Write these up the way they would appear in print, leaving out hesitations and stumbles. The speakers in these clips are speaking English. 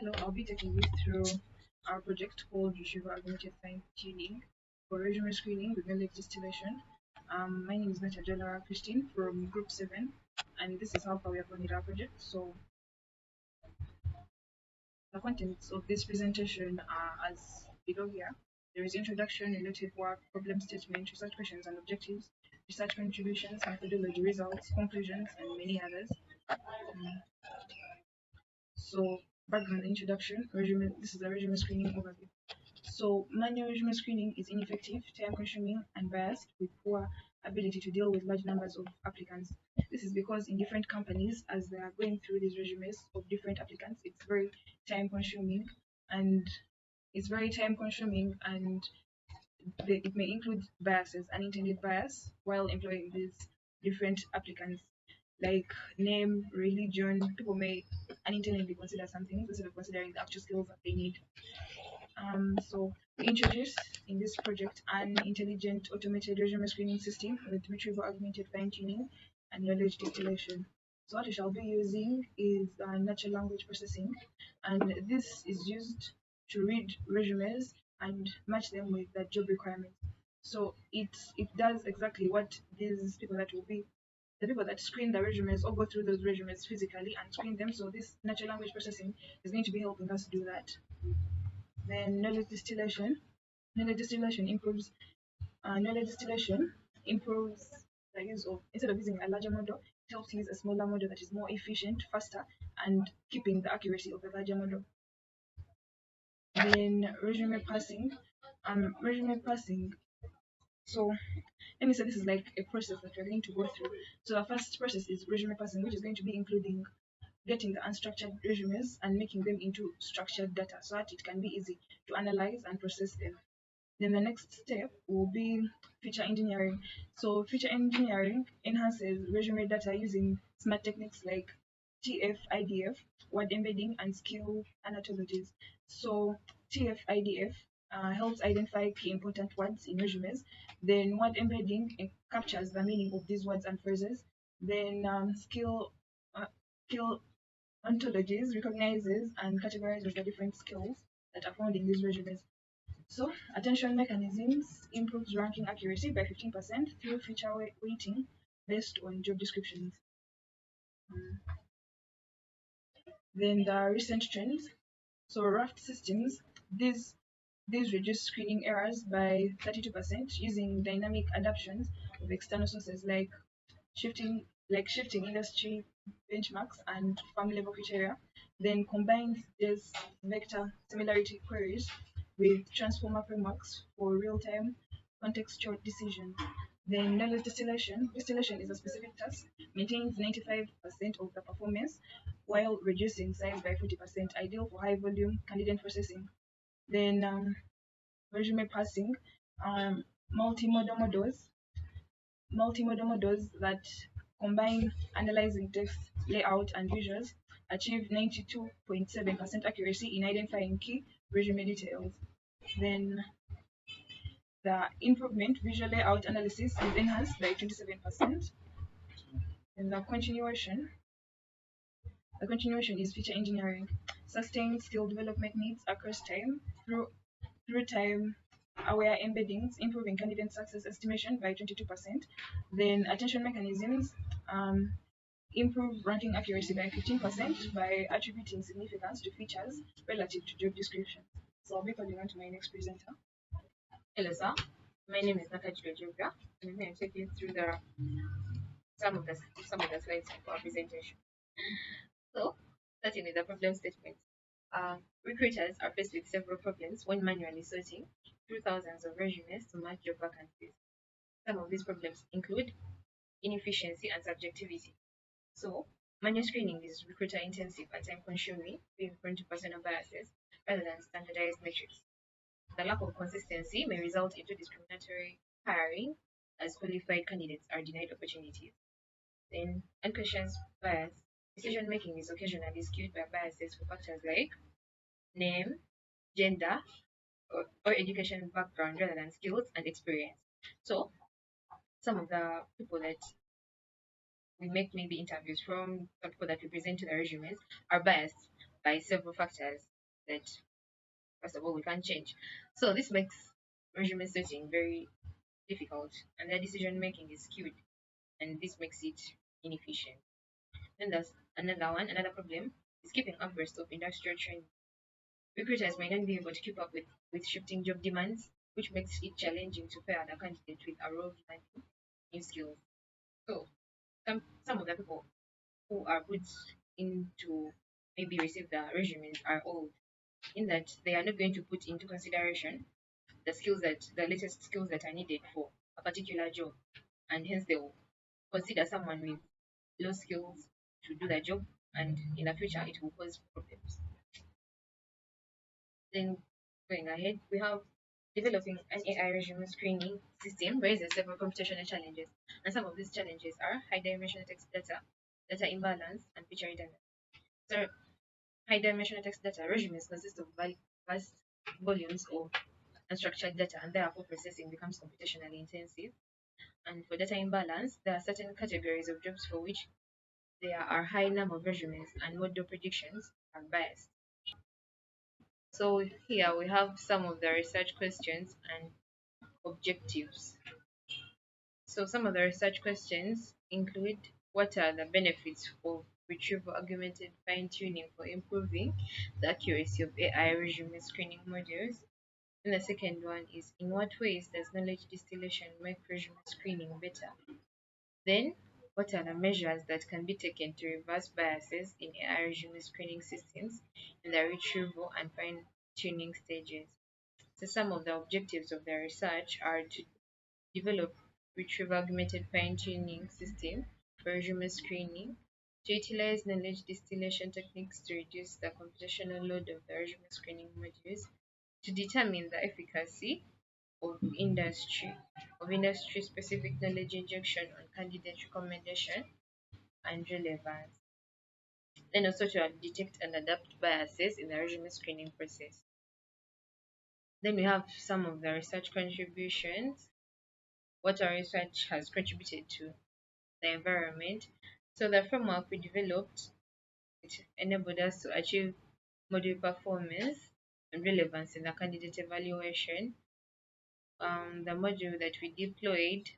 Hello, I'll be taking you through our project called Retrieval Augmented Fine-Tuning for resume screening with knowledge distillation. My name is Natajola Christine from Group 7, and this is how far we have gone with our project. So, the contents of this presentation are as below here. There is introduction, related work, problem statement, research questions and objectives, research contributions, methodology results, conclusions, and many others. So, background introduction, resume. This is a resume screening overview. So, manual resume screening is ineffective, time consuming, and biased with poor ability to deal with large numbers of applicants. This is because in different companies, as they are going through these resumes of different applicants, it's very time consuming and it may include biases, unintended bias, while employing these different applicants like name, religion. People may unintentionally consider some things instead of considering the actual skills that they need. So we introduce in this project an intelligent automated resume screening system with retrieval augmented fine-tuning and knowledge distillation. So what we shall be using is natural language processing, and this is used to read resumes and match them with the job requirements. So it does exactly what these people that will be the people that screen the resumes or go through those resumes physically and screen them. So this natural language processing is going to be helping us do that. Then knowledge distillation. Knowledge distillation improves the use of, instead of using a larger model, it helps use a smaller model that is more efficient, faster, and keeping the accuracy of the larger model. Then resume passing. Resume passing. So let me say this is like a process that we're going to go through. So the first process is resume passing, which is going to be including getting the unstructured resumes and making them into structured data so that it can be easy to analyze and process them. Then the next step will be feature engineering. So feature engineering enhances resume data using smart techniques like TF-IDF, word embedding, and skill analogies. So TF-IDF helps identify key important words in resumes. Then word embedding captures the meaning of these words and phrases. Then skill ontologies recognizes and categorizes the different skills that are found in these resumes. So, attention mechanisms improves ranking accuracy by 15% through feature weighting based on job descriptions. Then the recent trends. So, raft systems, these reduce screening errors by 32% using dynamic adaptations of external sources like shifting industry benchmarks and farm level criteria, then combines these vector similarity queries with transformer frameworks for real-time contextual decisions. Then knowledge distillation. Distillation is a specific task, maintains 95% of the performance while reducing size by 40%, ideal for high volume candidate processing. Then resume passing, multimodal models that combine analyzing text, layout, and visuals achieve 92.7% accuracy in identifying key resume details. Then the improvement visual layout analysis is enhanced by 27%. And the continuation is feature engineering, sustained skill development needs across time through time aware embeddings, improving candidate success estimation by 22%. Then attention mechanisms improve ranking accuracy by 15% by attributing significance to features relative to job description. So I'll be calling on to my next presenter. Hello, sir. My name is Natajola, and I'm going to take you through some of the slides of our presentation. So, starting with the problem statement. Recruiters are faced with several problems when manually sorting through thousands of resumes to match job vacancies. Some of these problems include inefficiency and subjectivity. So, manual screening is recruiter intensive and time consuming, being prone to personal biases rather than standardized metrics. The lack of consistency may result into discriminatory hiring as qualified candidates are denied opportunities. Then, unconscious bias. Decision making is occasionally skewed by biases for factors like name, gender, or education background rather than skills and experience. So, some of the people that we make maybe interviews from, the people that we present to the resumes are biased by several factors that first of all we can't change. So this makes resume setting very difficult, and their decision making is skewed, and this makes it inefficient. Then there's another problem is keeping abreast of industrial trends. Recruiters may not be able to keep up with shifting job demands, which makes it challenging to pair the candidate with a role demanding new skills. So some of the people who are put into maybe receive the resumes are old, in that they are not going to put into consideration the latest skills that are needed for a particular job, and hence they will consider someone with low skills to do the job, and in the future it will cause problems. Then going ahead, we have developing an AI resume screening system raises several computational challenges, and some of these challenges are high dimensional text data, data imbalance, and feature redundancy. So high dimensional text data resumes consist of vast volumes of unstructured data, and therefore processing becomes computationally intensive. And for data imbalance, there are certain categories of jobs for which there are high number of resumes and model predictions are biased. So here we have some of the research questions and objectives. So some of the research questions include: what are the benefits of retrieval augmented fine-tuning for improving the accuracy of AI resume screening modules? And the second one is: in what ways does knowledge distillation make resume screening better? Then, what are the measures that can be taken to reverse biases in AI resume screening systems in the retrieval and fine-tuning stages? So some of the objectives of the research are to develop retrieval augmented fine-tuning system for resume screening, to utilize knowledge distillation techniques to reduce the computational load of the resume screening modules, to determine the efficacy of industry specific knowledge injection on candidate recommendation and relevance, then also to detect and adapt biases in the resume screening process. Then we have some of the research contributions, what our research has contributed to the environment. So the framework we developed, it enabled us to achieve module performance and relevance in the candidate evaluation. The module that we deployed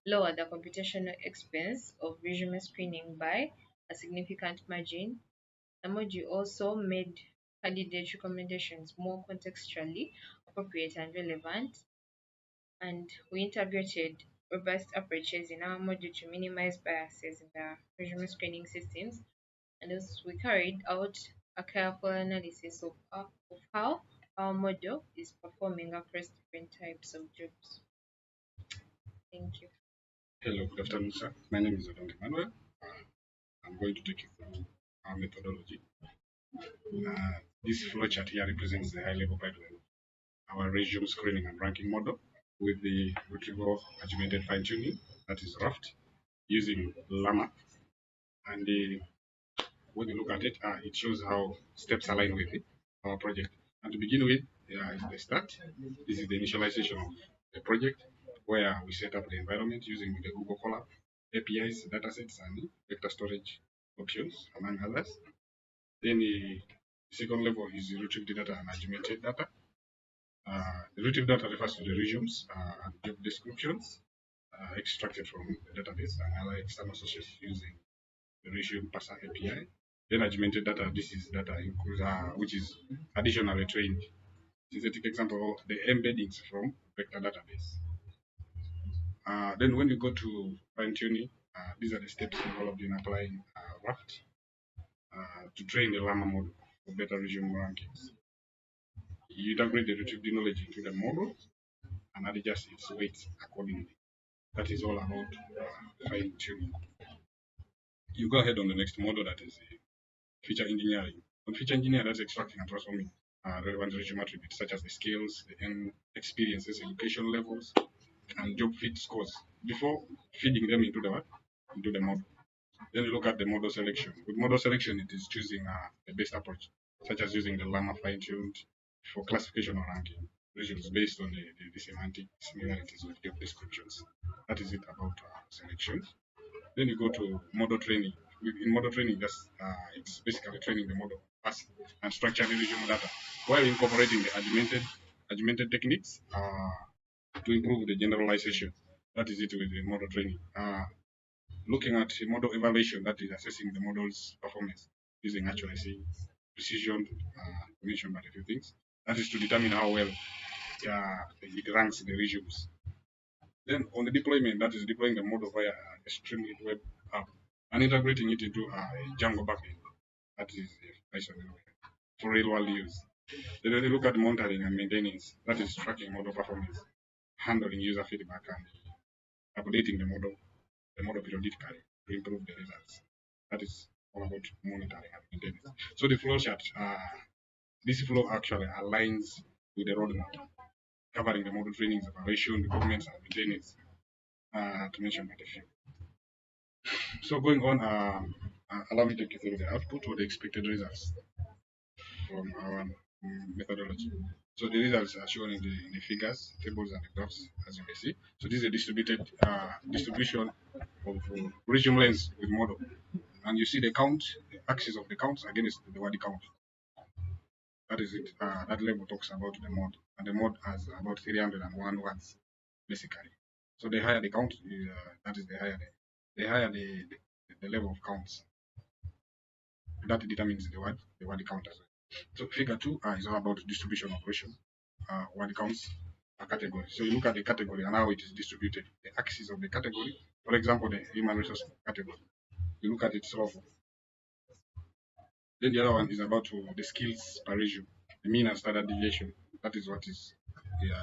lowered the computational expense of resume screening by a significant margin. The module also made candidate recommendations more contextually appropriate and relevant, and we integrated robust approaches in our module to minimize biases in the resume screening systems, and also we carried out a careful analysis of how our model is performing across different types of jobs. Thank you. Hello, good afternoon, sir. My name is Odong Emmanuel. I'm going to take you through our methodology. This flowchart here represents the high-level pipeline of our resume screening and ranking model with the retrieval augmented fine-tuning, that is RAFT, using Llama. And when you look at it, it shows how steps align with our project. And to begin with, is the start. This is the initialization of the project, where we set up the environment using the Google Colab, APIs, datasets, and vector storage options, among others. Then the second level is the retrieved data and augmented data. The retrieved data refers to the resumes and job descriptions extracted from the database and other external sources using the resume parser API. Then augmented data, this is data includes, which is additionally trained. Synthetic example, the embeddings from vector database. Then when you go to fine-tuning, these are the steps involved in applying RAFT to train the Llama model for better resume rankings. You integrate the retrieved knowledge into the model and adjust its weights accordingly. That is all about fine-tuning. You go ahead on the next model, that is feature engineering. On feature engineering, that's extracting and transforming relevant resume attributes such as the skills, the experiences, education levels, and job fit scores before feeding them into the model. Then you look at the model selection. With model selection, it is choosing the best approach, such as using the Llama fine-tuned for classification or ranking resumes based on the semantic similarities with job descriptions. That is it about selection. Then you go to model training. In model training, it's basically training the model fast and structured resume data while incorporating the augmented techniques to improve the generalization. That is it with the model training. Looking at model evaluation, that is assessing the model's performance using accuracy, precision, mentioned by a few things. That is to determine how well it ranks the regimes. Then on the deployment, that is deploying the model via a Streamlit web app and integrating it into a Django backend. That is Python for real world use. Then they look at monitoring and maintenance. That is tracking model performance, handling user feedback, and updating the model periodically to improve the results. That is all about monitoring and maintenance. So the flow chart, this flow actually aligns with the roadmap, covering the model trainings, evaluation, deployments, and maintenance, to mention but a few. So going on, allow me to take you through the output or the expected results from our methodology. So the results are shown in the figures, tables, and the graphs, as you may see. So this is a distributed distribution of region lengths with model, and you see the count, the axis of the counts against the word count. That is it. That level talks about the mod, and the mod has about 301 words, basically. So the higher the count, that is the higher the level of counts. That determines the word count as well. So figure 2 is all about distribution operation. Word counts a category. So you look at the category and how it is distributed. The axis of the category, for example, the human resource category. You look at its level. Then the other one is about the skills per region, the mean and standard deviation. That is what is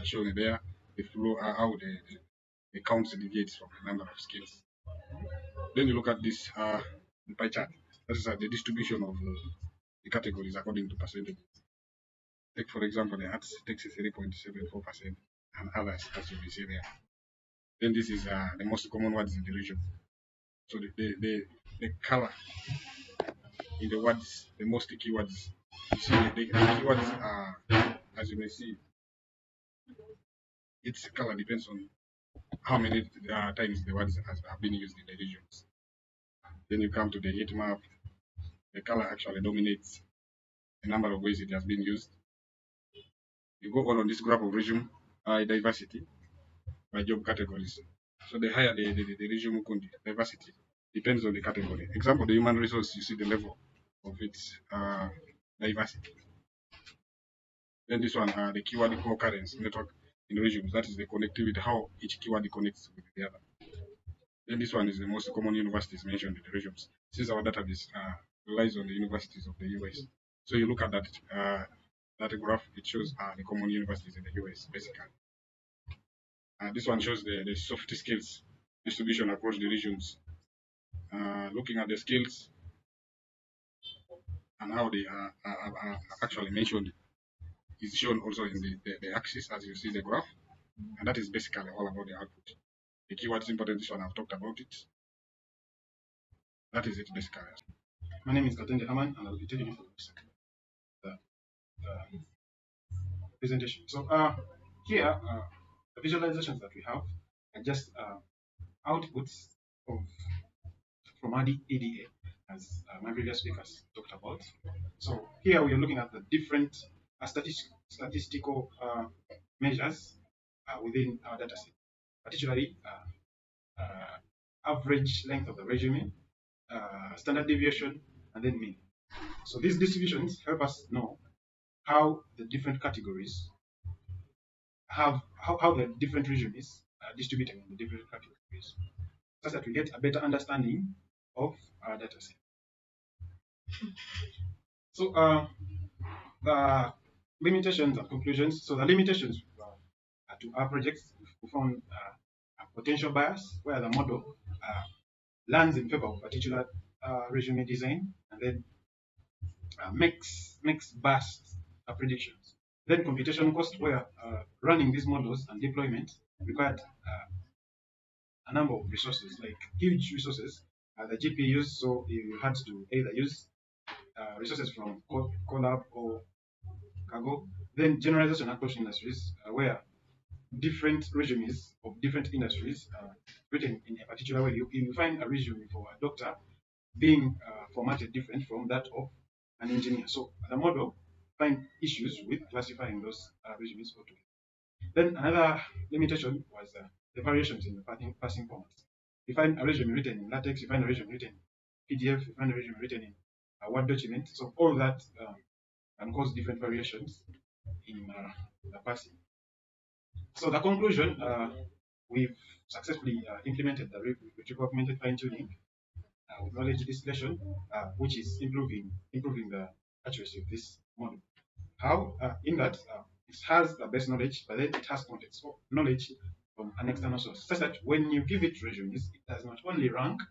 shown there. The flow, how the counts deviates from the number of skills. Then you look at this the pie chart. That is the distribution of the categories according to percentages. Take for example the arts takes 3.74% and others, as you will see there. Then this is the most common words in the region. So the color in the words, the most keywords. You see the keywords are, as you may see, its color depends on how many times the words have been used in the regions. Then you come to the heat map. The color actually dominates the number of ways it has been used. You go on this graph of region diversity by job categories. So the higher the region diversity depends on the category. Example, the human resource, you see the level of its diversity. Then this one, the keyword co-occurrence network in regions. That is the connectivity, how each keyword connects with the other. Then this one is the most common universities mentioned in the regions. Since our database relies on the universities of the US. So you look at that graph, it shows the common universities in the US, basically. This one shows the soft skills distribution across the regions. Looking at the skills and how they are actually mentioned is shown also in the axis, as you see the graph, and that is basically all about the output. The keywords important, this one I've talked about it. That is it basically. My name is Katende Aman, and I'll be taking you through the presentation. So here, the visualizations that we have are just outputs of from EDA, as my previous speakers talked about. So here we are looking at the different statistical measures within our dataset, particularly average length of the resume, standard deviation, and then mean. So these distributions help us know how the different categories have how the different resumes are distributed in the different categories, such that we get a better understanding of our dataset. So the limitations and conclusions. So the limitations to our projects, we found a potential bias where the model lands in favor of particular resume design and then makes biased predictions. Then computation cost, where running these models and deployment required a number of resources, like huge resources, the GPUs. So you had to either use resources from Colab or Cargo. Then generalization across industries, where different resumes of different industries written in a particular way. You find a resume for a doctor being formatted different from that of an engineer. So the model find issues with classifying those resumes altogether. Then another limitation was the variations in the passing formats. You find a resume written in LaTeX, you find a resume written in PDF, you find a resume written in a Word document. So all that can cause different variations in the passing. So the conclusion, we've successfully implemented the retrieval augmented fine-tuning with knowledge distillation, which is improving the accuracy of this model. How? In that it has the best knowledge, but then it has context for knowledge from an external source, such that when you give it resumes, it does not only rank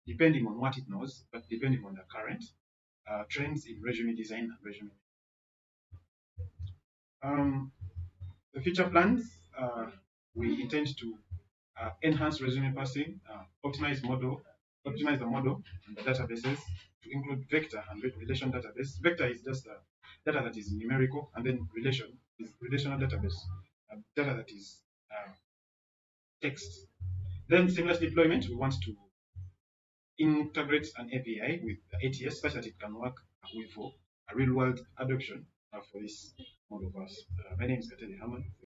depending on what it knows, but depending on the current trends in resume design and resume. The future plans, we intend to enhance resume parsing, optimize the model and the databases to include vector and relation database. Vector is just data that is numerical, and then relation is relational database, data that is text. Then seamless deployment, we want to integrate an API with the ATS such that it can work with for a real-world adoption for this model of us. My name is Kateli Haman.